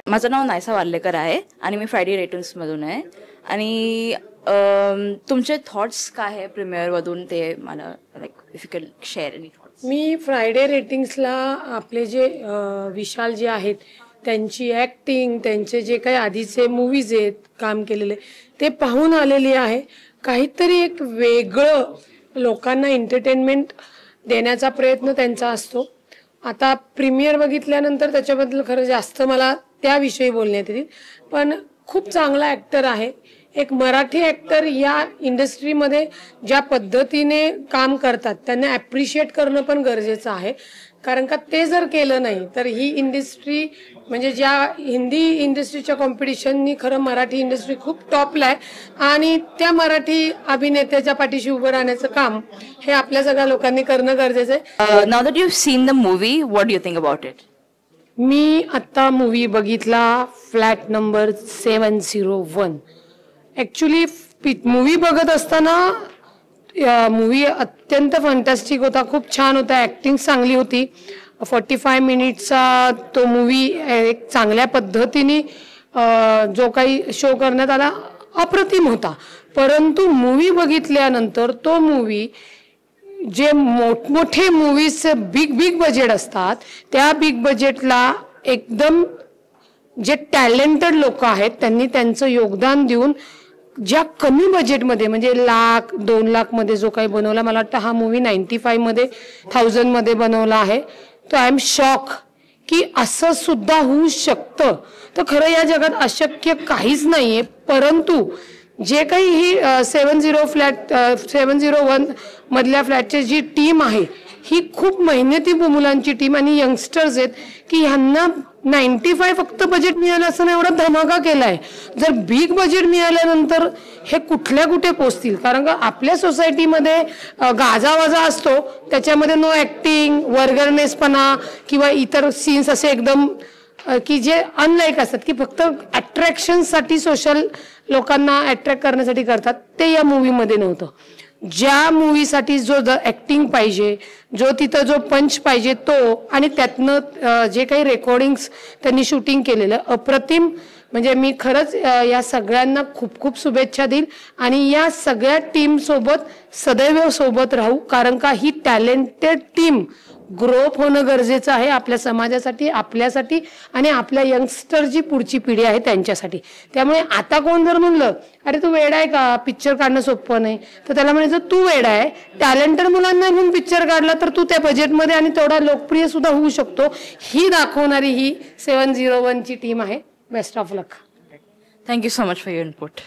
माझं नाव नायसा वाल्लेकर आहे आणि मी फ्रायडे रेटिंग्समधून आहे आणि तुमचे थॉट्स काय आहे प्रीमियरमधून ते मला like if you can share any thoughts. मी फ्रायडे रेटिंग्सला आपले जे विशाल जे आहेत त्यांची ॲक्टिंग, त्यांचे जे काही आधीचे मूवीज आहेत काम केलेले ते पाहून आलेली आहे. काहीतरी एक वेगळं लोकांना एंटरटेनमेंट देण्याचा प्रयत्न त्यांचा असतो. आता प्रीमियर बघितल्यानंतर त्याच्याबद्दल खरं जास्त मला त्याविषयी बोलण्यात येईल, पण खूप चांगला ॲक्टर आहे. एक मराठी ॲक्टर या इंडस्ट्रीमध्ये ज्या पद्धतीने काम करतात त्यांना ॲप्रिशिएट करणं पण गरजेचं आहे, कारण का ते जर केलं नाही तर ही इंडस्ट्री म्हणजे ज्या हिंदी इंडस्ट्रीच्या कॉम्पिटिशननी खरं मराठी इंडस्ट्री खूप टॉपला आहे आणि त्या मराठी अभिनेत्याच्या पाठीशी उभं राहण्याचं काम हे आपल्या सगळ्या लोकांनी करणं गरजेचं आहे. Now that you seen the movie, what do you think about it? मी आत्ता मूवी बघितला फ्लॅट नंबर 701. ॲक्च्युली मूवी बघत असताना मूवी अत्यंत फंटॅस्टिक होता, खूप छान होता, ॲक्टिंग चांगली होती. 45 मिनिटचा तो मूवी एक चांगल्या पद्धतीने जो काही शो करण्यात आला अप्रतिम होता. परंतु मूवी बघितल्यानंतर तो मूवी जे मोठमोठे मूवीज बिग बजेट असतात त्या बिग बजेटला एकदम जे टॅलेंटेड लोक आहेत त्यांनी त्यांचं योगदान देऊन ज्या कमी बजेटमध्ये म्हणजे 1,00,000-2 लाखमध्ये जो काही बनवला, मला वाटतं हा मूवी 95,000 मध्ये बनवला आहे. तर आय एम शॉक की असं सुद्धा होऊ शकतं. तर खरं या जगात अशक्य काहीच नाहीये. परंतु जे काही ही 701 मधल्या फ्लॅटची जी टीम आहे ही खूप मेहनती मुलांची टीम आणि यंगस्टर्स आहेत की ह्यांना 95 फक्त बजेट मिळालं असं एवढा धमाका केलाय. जर बिग बजेट मिळाल्यानंतर हे कुठल्या कुठे पोचतील, कारण का आपल्या सोसायटीमध्ये गाजावाजा असतो त्याच्यामध्ये नो ॲक्टिंग, वर्गरनेसपणा किंवा इतर सीन्स असे एकदम की जे अनलाईक असतात की फक्त अट्रॅक्शनसाठी सोशल लोकांना अट्रॅक्ट करण्यासाठी करतात, ते या मूवीमध्ये नव्हतं. ज्या मूवीसाठी जो ॲक्टिंग पाहिजे, जो तिथं जो पंच पाहिजे तो, आणि त्यातनं जे काही रेकॉर्डिंग्स त्यांनी शूटिंग केलेलं अप्रतिम. म्हणजे मी खरंच या सगळ्यांना खूप खूप शुभेच्छा देईल आणि या सगळ्या टीम सोबत सदैव सोबत राहू, कारण का ही टॅलेंटेड टीम ग्रोअप होणं गरजेचं आहे आपल्या समाजासाठी, आपल्यासाठी आणि आपल्या यंगस्टर जी पुढची पिढी आहे त्यांच्यासाठी. त्यामुळे आता कोण जर म्हणलं अरे तू वेडा आहे का, पिक्चर काढणं सोपं नाही, तर त्याला म्हणायचं तू वेडा आहे. टॅलेंटेड मुलांना घेऊन पिक्चर काढला तर तू त्या बजेटमध्ये आणि तेवढा लोकप्रिय सुद्धा होऊ शकतो, ही दाखवणारी ही 701 ची टीम आहे. Best of luck. Thank you so much for your input.